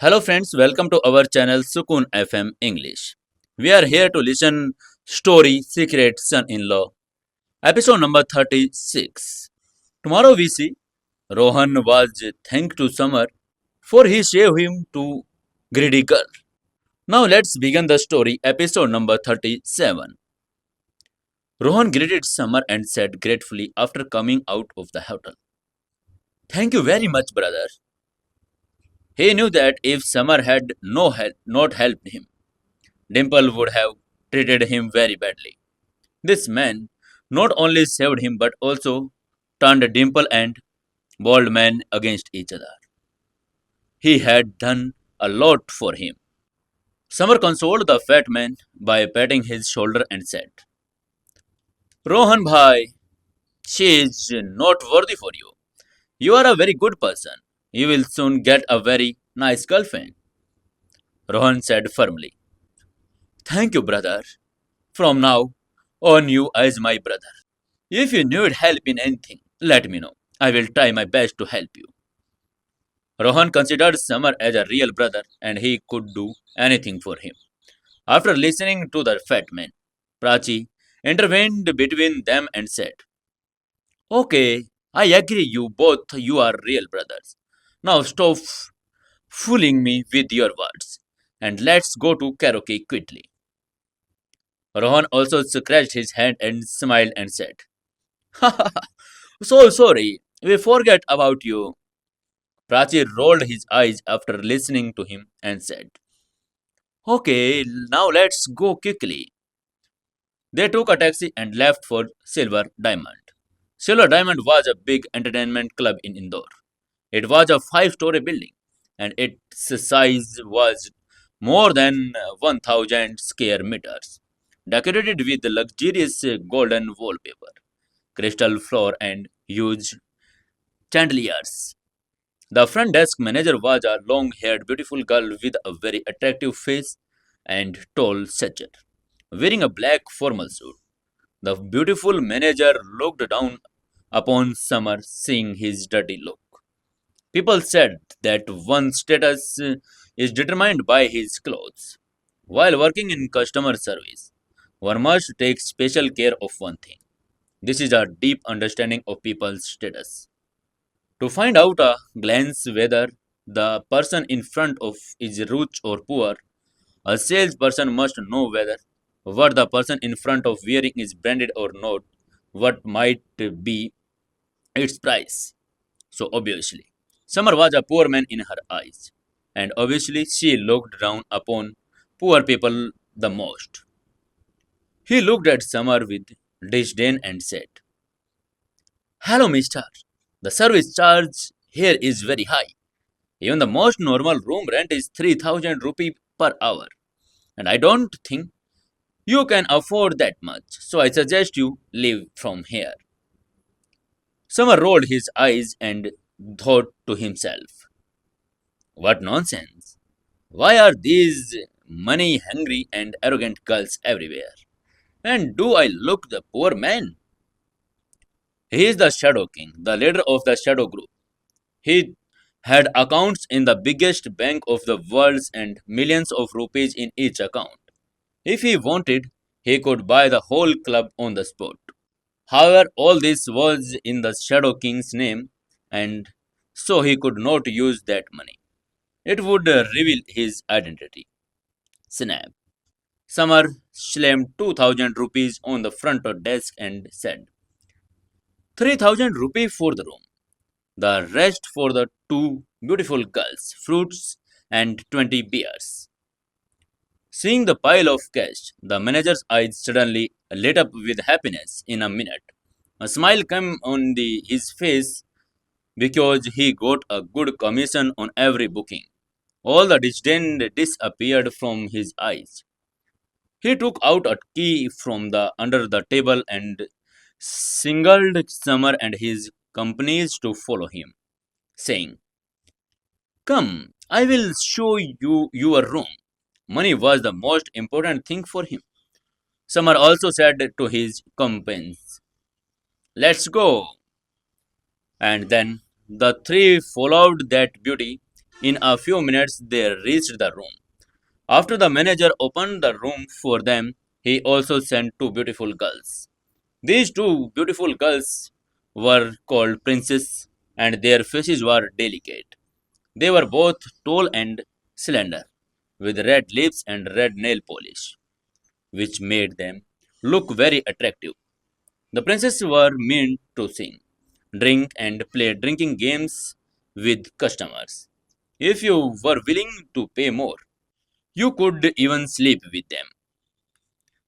Hello friends, welcome to our channel Sukoon FM English. We are here to listen story Secret Son-in-Law, episode number 36. Tomorrow we see Rohan was thanked to Samar for he saved him to greedy girl. Now let's begin the story, episode number 37. Rohan greeted Samar and said gratefully after coming out of the hotel. Thank you very much, brother. He knew that if Samar had not helped him, Dimple would have treated him very badly. This man not only saved him but also turned Dimple and Bald Man against each other. He had done a lot for him. Summer consoled the fat man by patting his shoulder and said, Rohan bhai, she is not worthy for you. You are a very good person. You will soon get a very nice girlfriend. Rohan said firmly, Thank you, brother. From now on, you as my brother. If you need help in anything, let me know. I will try my best to help you. Rohan considered Samar as a real brother and he could do anything for him. After listening to the fat man, Prachi intervened between them and said, Okay, I agree you are real brothers. Now stop fooling me with your words and let's go to karaoke quickly. Rohan also scratched his hand and smiled and said, So sorry, we forget about you. Prachi rolled his eyes after listening to him and said, Okay, now let's go quickly. They took a taxi and left for Silver Diamond. Silver Diamond was a big entertainment club in Indore. It was a five-story building and its size was more than 1000 square meters, decorated with luxurious golden wallpaper, crystal floor, and huge chandeliers. The front desk manager was a long haired, beautiful girl with a very attractive face and tall stature, wearing a black formal suit. The beautiful manager looked down upon Summer, seeing his dirty look. People said that one's status is determined by his clothes. While working in customer service, one must take special care of one thing. This is a deep understanding of people's status. To find out a glance whether the person in front of is rich or poor, a salesperson must know whether what the person in front of wearing is branded or not, what might be its price. So obviously, Summer was a poor man in her eyes, and obviously she looked down upon poor people the most. He looked at Summer with disdain and said, Hello, mister. The service charge here is very high. Even the most normal room rent is 3000 rupee per hour. And I don't think you can afford that much. So I suggest you leave from here. Summer rolled his eyes and thought to himself, What nonsense! Why are these money hungry and arrogant girls everywhere? And do I look the poor man? He is the Shadow King, the leader of the Shadow Group. He had accounts in the biggest bank of the world and millions of rupees in each account. If he wanted, he could buy the whole club on the spot. However, all this was in the Shadow King's name, and so he could not use that money. It would reveal his identity. Snap. Samar slammed 2000 rupees on the front of desk and said, 3000 rupees for the room. The rest for the two beautiful girls, fruits, and 20 beers. Seeing the pile of cash, the manager's eyes suddenly lit up with happiness in a minute. A smile came on his face because he got a good commission on every booking. All the disdain disappeared from his eyes. He took out a key from the under the table and signaled Summer and his companies to follow him, saying, Come, I will show you your room. Money was the most important thing for him. Summer also said to his companions, Let's go. And then the three followed that beauty In a few minutes, they reached the room. After the manager opened the room for them, he also sent two beautiful girls. These two beautiful girls were called Princess, and their faces were delicate. They were both tall and slender, with red lips and red nail polish, which made them look very attractive. The princesses were meant to sing, drink, and play drinking games with customers. If you were willing to pay more, you could even sleep with them.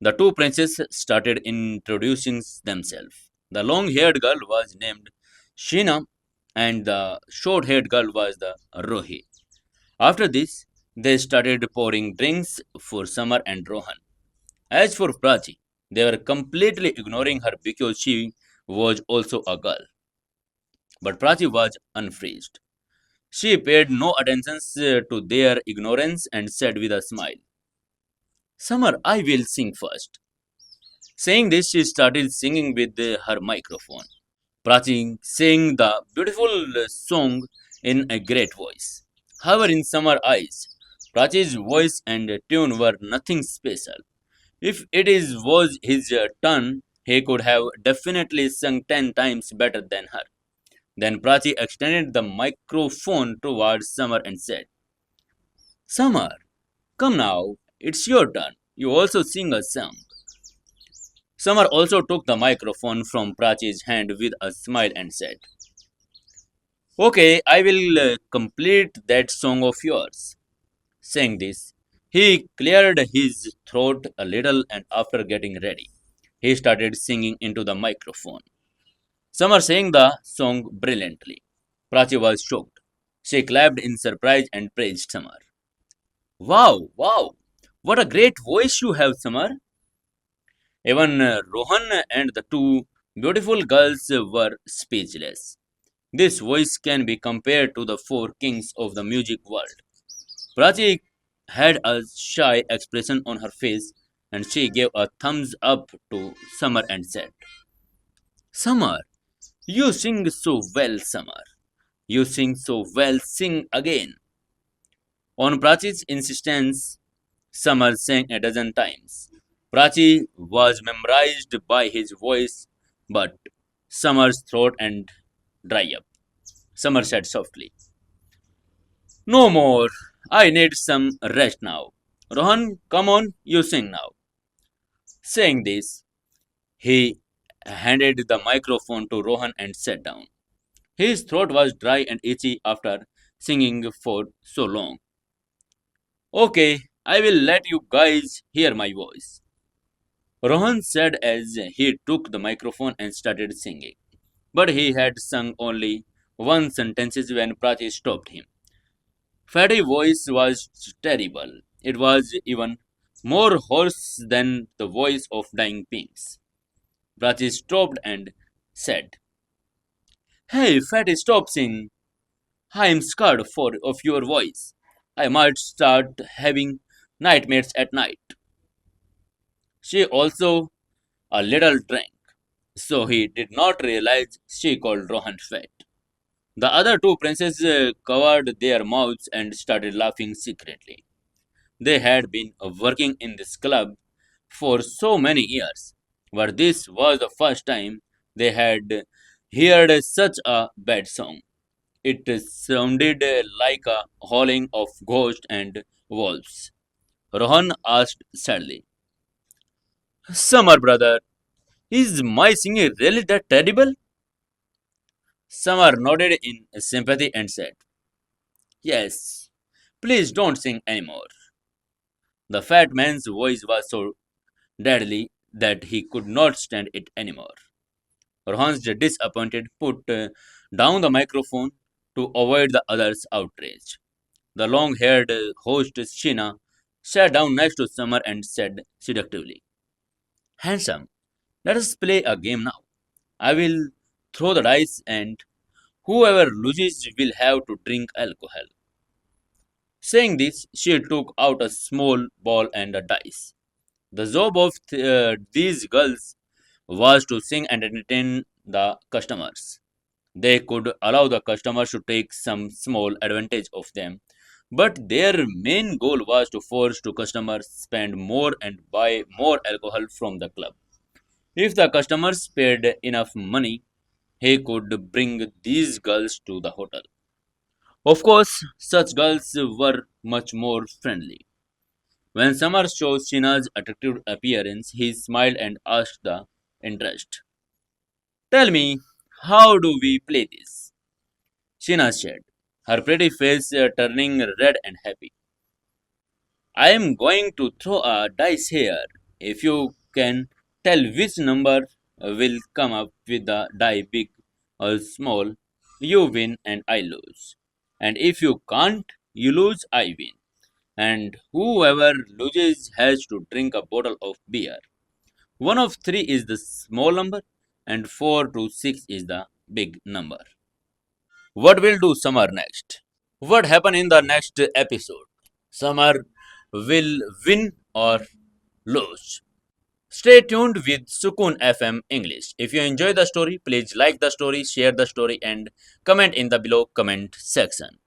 The two princes started introducing themselves. The long haired girl was named Sheena, and the short haired girl was the Rohi. After this, they started pouring drinks for Samar and Rohan. As for Prachi, they were completely ignoring her because she was also a girl. But Prachi was unfazed. She paid no attention to their ignorance and said with a smile, Samar, I will sing first. Saying this, she started singing with her microphone. Prachi sang the beautiful song in a great voice. However, in Samar eyes, Prachi's voice and tune were nothing special. If was his turn, he could have definitely sung 10 times better than her. Then Prachi extended the microphone towards Summer and said, Summer, come now, it's your turn. You also sing a song. Summer also took the microphone from Prachi's hand with a smile and said, Okay, I will complete that song of yours. Saying this, he cleared his throat a little and after getting ready, he started singing into the microphone. Summer sang the song brilliantly. Prachi was shocked. She clapped in surprise and praised Summer. Wow, wow, what a great voice you have, Summer. Even Rohan and the two beautiful girls were speechless. This voice can be compared to the four kings of the music world. Prachi had a shy expression on her face and she gave a thumbs up to Summer and said, Summer, you sing so well, Summer. You sing so well, sing again. On Prachi's insistence, Summer sang a dozen times. Prachi was memorized by his voice, but Summer's throat and dry up. Summer said softly, No more. I need some rest now. Rohan, come on, you sing now. Saying this, he handed the microphone to Rohan and sat down. His throat was dry and itchy after singing for so long. Okay, I will let you guys hear my voice. Rohan said as he took the microphone and started singing. But he had sung only one sentence when Prachi stopped him. Fatty voice was terrible. It was even more hoarse than the voice of dying pigs. Prachi stopped and said, Hey, Fatty, stop singing. I am scared of your voice. I might start having nightmares at night. She also a little drank, so he did not realize she called Rohan fat. The other two princes covered their mouths and started laughing secretly. They had been working in this club for so many years, but this was the first time they had heard such a bad song. It sounded like a howling of ghosts and wolves. Rohan asked sadly, Summer brother, is my singing really that terrible? Summer nodded in sympathy and said, Yes, please don't sing anymore. The fat man's voice was so deadly that he could not stand it anymore. Rohan's disappointed put down the microphone to avoid the others' outrage. The long haired host Sheena sat down next to Summer and said seductively, Handsome, let us play a game now. I will throw the dice and whoever loses will have to drink alcohol. Saying this, she took out a small ball and a dice. The job of these girls was to sing and entertain the customers. They could allow the customers to take some small advantage of them, but their main goal was to force to customers spend more and buy more alcohol from the club. If the customers paid enough money, he could bring these girls to the hotel. Of course, such girls were much more friendly. When Samar saw Shina's attractive appearance, he smiled and asked the interest. Tell me, how do we play this? Shina said, her pretty face turning red and happy. I am going to throw a dice here. If you can tell which number will come up with the die big or small, you win and I lose. And if you can't, you lose, I win. And whoever loses has to drink a bottle of beer. One of three is the small number, and 4 to 6 is the big number. What will do Summer next? What happen in the next episode? Summer will win or lose. Stay tuned with Sukoon FM English. If you enjoy the story, please like the story, share the story, and comment in the below comment section.